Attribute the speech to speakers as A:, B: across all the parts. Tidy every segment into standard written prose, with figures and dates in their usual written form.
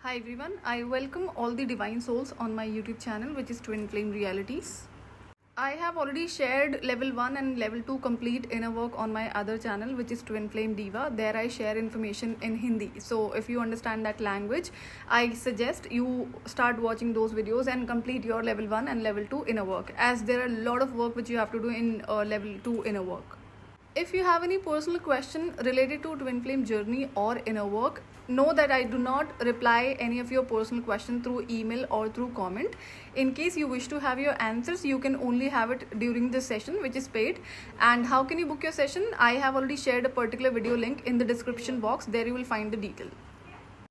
A: Hi everyone, I welcome all the divine souls on my YouTube channel, which is Twin Flame Realities. I have already shared level 1 and level 2 complete inner work on my other channel, which is Twin Flame Diva. There I share information in Hindi. So if you understand that language, I suggest you start watching those videos and complete your level 1 and level 2 inner work, as there are a lot of work which you have to do in level 2 inner work. If you have any personal question related to twin flame journey or inner work, know that I do not reply any of your personal question through email or through comment. In case you wish to have your answers, you can only have it during this session, which is paid. And how can you book your session? I have already shared a particular video link in the description box. There you will find the detail.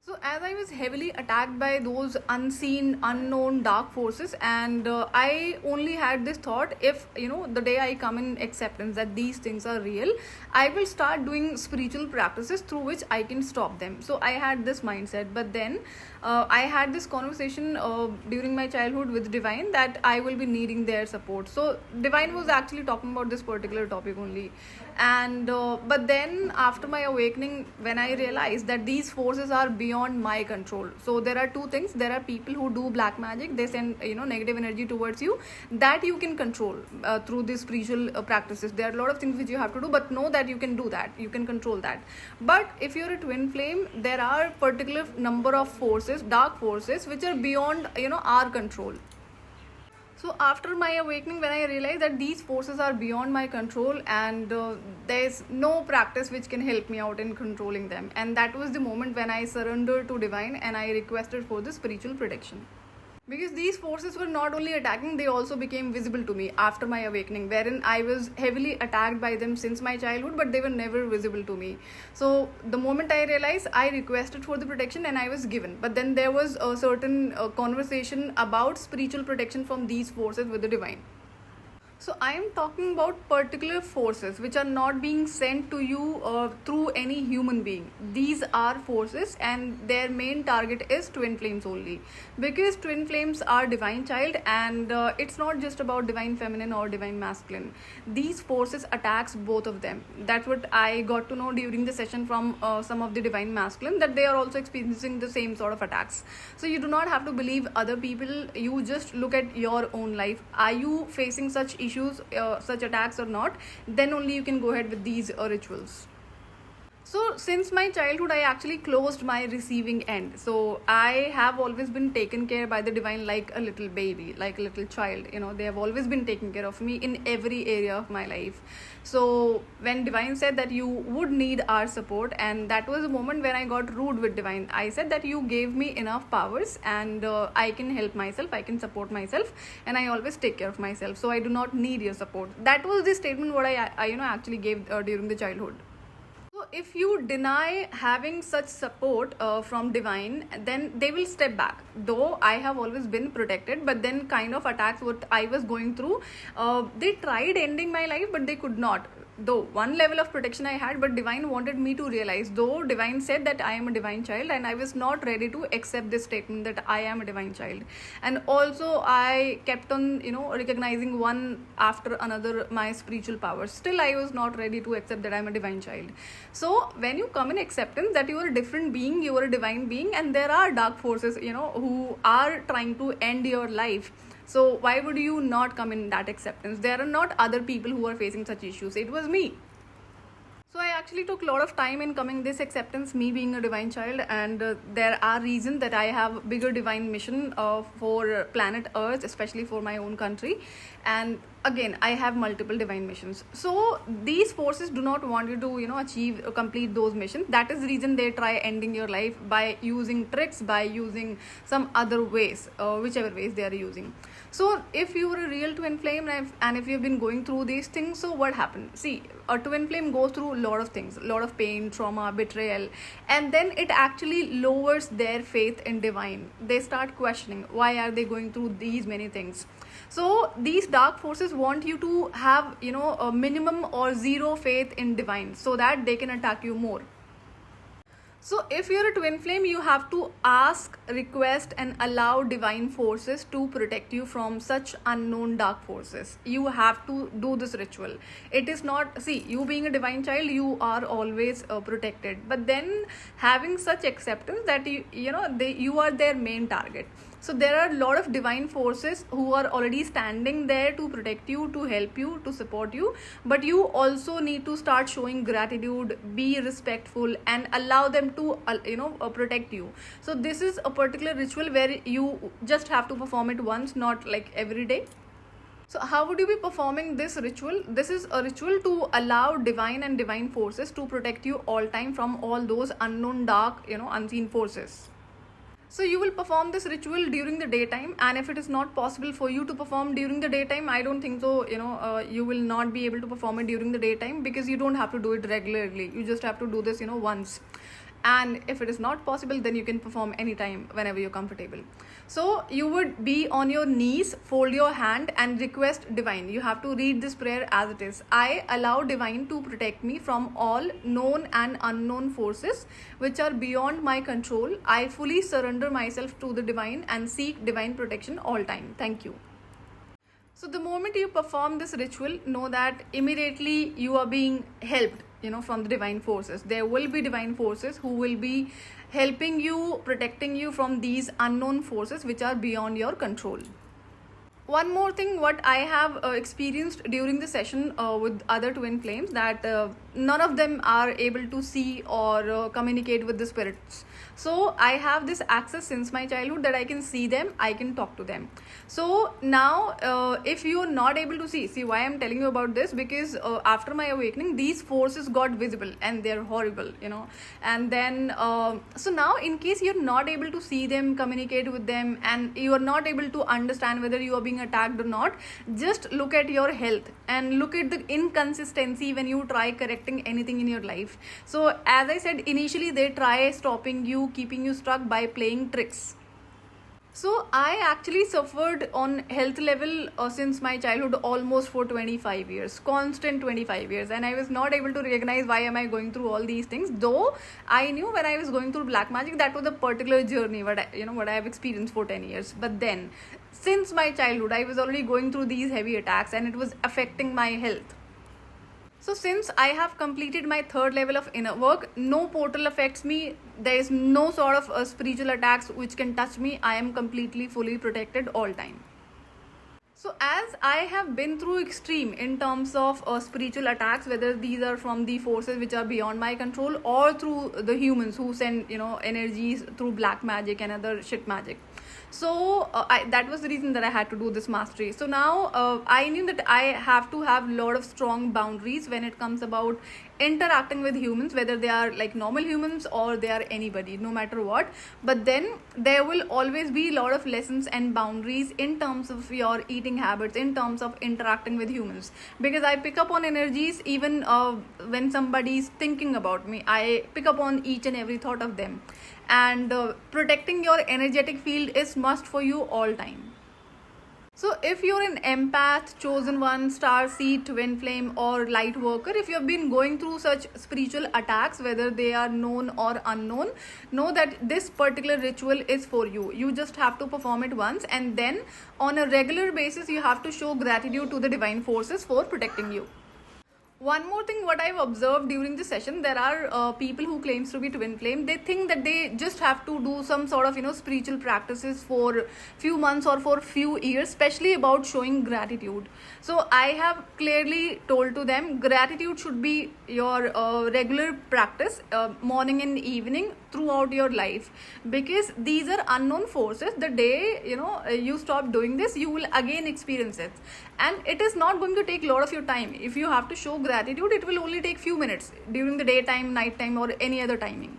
A: So as I was heavily attacked by those unseen, unknown dark forces, and I only had this thought, if the day I come in acceptance that these things are real, I will start doing spiritual practices through which I can stop them. So I had this mindset, but then I had this conversation during my childhood with Divine that I will be needing their support. So Divine was actually talking about this particular topic only, and but then after my awakening, when I realized that these forces are beyond my control. So there are two things: there are people who do black magic, they send negative energy towards you, that you can control through these spiritual practices. There are a lot of things which you have to do, but know that you can do that, you can control that. But if you're a twin flame, there are particular number of forces, dark forces, which are beyond our control. So after my awakening, when I realized that these forces are beyond my control, and there's no practice which can help me out in controlling them, and that was the moment when I surrendered to Divine and I requested for the spiritual protection. Because these forces were not only attacking, they also became visible to me after my awakening, wherein I was heavily attacked by them since my childhood, but they were never visible to me. So the moment I realized, I requested for the protection and I was given. But then there was a certain conversation about spiritual protection from these forces with the Divine. So I am talking about particular forces which are not being sent to you through any human being. These are forces, and their main target is twin flames only, because twin flames are divine child, and it's not just about divine feminine or divine masculine. These forces attacks both of them. That's what I got to know during the session from some of the divine masculine, that they are also experiencing the same sort of attacks. So you do not have to believe other people. You just look at your own life. Are you facing such issues, such attacks or not? Then only you can go ahead with these rituals. So since my childhood, I actually closed my receiving end. So I have always been taken care by the divine like a little baby, like a little child. They have always been taking care of me in every area of my life. So when divine said that you would need our support, and that was the moment when I got rude with divine. I said that you gave me enough powers, and I can help myself, I can support myself, and I always take care of myself. So I do not need your support. That was the statement what I actually gave during the childhood. So if you deny having such support from divine, then they will step back. Though I have always been protected, but then kind of attacks what I was going through, they tried ending my life, but they could not. Though one level of protection I had, but divine wanted me to realize, though divine said that I am a divine child, and I was not ready to accept this statement that I am a divine child. And also I kept on recognizing one after another my spiritual powers. Still I was not ready to accept that I am a divine child. So when you come in acceptance that you are a different being, you are a divine being, and there are dark forces who are trying to end your life, so why would you not come in that acceptance? There are not other people who are facing such issues. It was me. So I actually took a lot of time in coming this acceptance, me being a divine child, and there are reasons that I have bigger divine mission for planet Earth, especially for my own country. And again, I have multiple divine missions. So these forces do not want you to achieve complete those missions. That is the reason they try ending your life by using tricks, by using some other ways, whichever ways they are using. So if you were a real twin flame, and if you've been going through these things, so what happened? See, a twin flame goes through a lot of things, a lot of pain, trauma, betrayal, and then it actually lowers their faith in divine. They start questioning, why are they going through these many things? So these dark forces want you to have a minimum or zero faith in divine, so that they can attack you more. So if you're a twin flame, you have to ask, request and allow divine forces to protect you from such unknown dark forces. You have to do this ritual. It is not, see, you being a divine child, you are always protected, but then having such acceptance that you are their main target. So there are a lot of divine forces who are already standing there to protect you, to help you, to support you. But you also need to start showing gratitude, be respectful, and allow them to protect you. So this is a particular ritual where you just have to perform it once, not like every day. So how would you be performing this ritual? This is a ritual to allow divine and divine forces to protect you all time from all those unknown, dark, unseen forces. So you will perform this ritual during the daytime, and if it is not possible for you to perform during the daytime, I don't think so, you will not be able to perform it during the daytime, because you don't have to do it regularly. You just have to do this, once. And if it is not possible, then you can perform anytime, whenever you're comfortable. So you would be on your knees, fold your hand and request divine. You have to read this prayer as it is. I allow divine to protect me from all known and unknown forces which are beyond my control. I fully surrender myself to the divine and seek divine protection all time. Thank you. So the moment you perform this ritual, know that immediately you are being helped, from the divine forces. There will be divine forces who will be helping you, protecting you from these unknown forces which are beyond your control. One more thing, what I have experienced during the session with other twin flames, that none of them are able to see or communicate with the spirits. So I have this access since my childhood that I can see them, I can talk to them. So now if you are not able to see why I'm telling you about this, because after my awakening, these forces got visible and they're horrible, and then so now in case you're not able to see them, communicate with them, and you are not able to understand whether you are being attacked or not, just look at your health and look at the inconsistency when you try correcting anything in your life. So as I said initially, they try stopping you, keeping you stuck by playing tricks. So I actually suffered on health level since my childhood, almost for 25 years, constant 25 years, and I was not able to recognize why am I going through all these things. Though I knew when I was going through black magic, that was a particular journey what I have experienced for 10 years. But then since my childhood, I was already going through these heavy attacks and it was affecting my health. So since I have completed my third level of inner work, no portal affects me. There is no sort of spiritual attacks which can touch me. I am completely, fully protected all time. So as I have been through extreme in terms of spiritual attacks, whether these are from the forces which are beyond my control or through the humans who send, energies through black magic and other shit magic. So that was the reason that I had to do this mastery. So now I knew that I have to have a lot of strong boundaries when it comes about interacting with humans, whether they are like normal humans or they are anybody, no matter what. But then there will always be a lot of lessons and boundaries in terms of your eating habits, in terms of interacting with humans, because I pick up on energies even when somebody is thinking about me. I pick up on each and every thought of them, and protecting your energetic field is must for you all time. So if you're an empath, chosen one, star seed, twin flame or light worker, if you have been going through such spiritual attacks, whether they are known or unknown, know that this particular ritual is for you. You just have to perform it once, and then on a regular basis you have to show gratitude to the divine forces for protecting you. One more thing, what I've observed during the session, there are people who claims to be twin flame. They think that they just have to do some sort of spiritual practices for few months or for few years, especially about showing gratitude. So I have clearly told to them, gratitude should be your regular practice, morning and evening throughout your life, because these are unknown forces. The day you stop doing this, you will again experience it, and it is not going to take a lot of your time. If you have to show gratitude, it will only take few minutes during the daytime, nighttime or any other timing.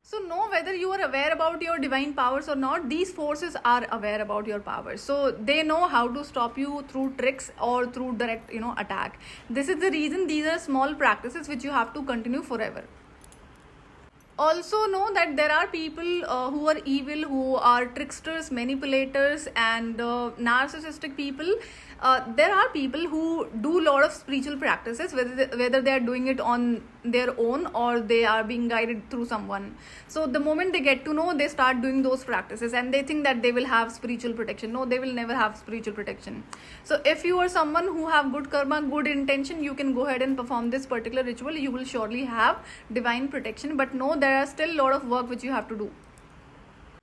A: So know whether you are aware about your divine powers or not. These forces are aware about your powers, so they know how to stop you through tricks or through direct attack. This is the reason these are small practices which you have to continue forever. Also know that there are people who are evil, who are tricksters, manipulators, and narcissistic people. There are people who do a lot of spiritual practices, whether they are doing it on their own or they are being guided through someone. So the moment they get to know, they start doing those practices and they think that they will have spiritual protection. No, they will never have spiritual protection. So if you are someone who have good karma, good intention, you can go ahead and perform this particular ritual. You will surely have divine protection, but no, there are still a lot of work which you have to do.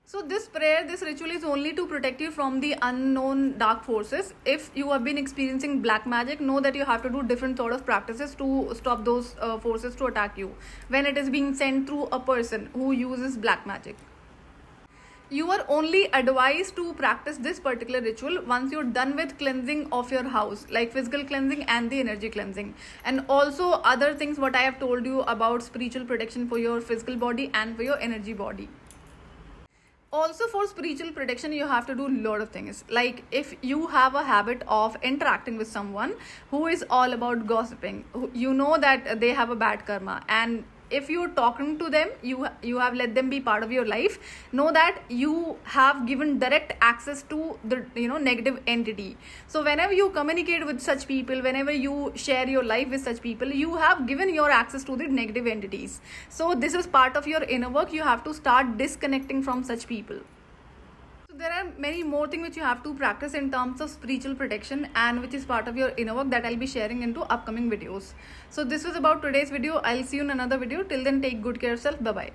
A: So this prayer, this ritual is only to protect you from the unknown dark forces. If you have been experiencing black magic, know that you have to do different sort of practices to stop those forces to attack you when it is being sent through a person who uses black magic. You are only advised to practice this particular ritual once you're done with cleansing of your house, like physical cleansing and the energy cleansing, and also other things what I have told you about spiritual protection for your physical body and for your energy body. Also, for spiritual protection, you have to do a lot of things. Like if you have a habit of interacting with someone who is all about gossiping, you know that they have a bad karma, and if you're talking to them, you have let them be part of your life, know that you have given direct access to the negative entity. So whenever you communicate with such people, whenever you share your life with such people, you have given your access to the negative entities. So this is part of your inner work. You have to start disconnecting from such people. There are many more things which you have to practice in terms of spiritual protection and which is part of your inner work that I'll be sharing into upcoming videos. So this was about today's video. I'll see you in another video. Till then, take good care of yourself. Bye bye.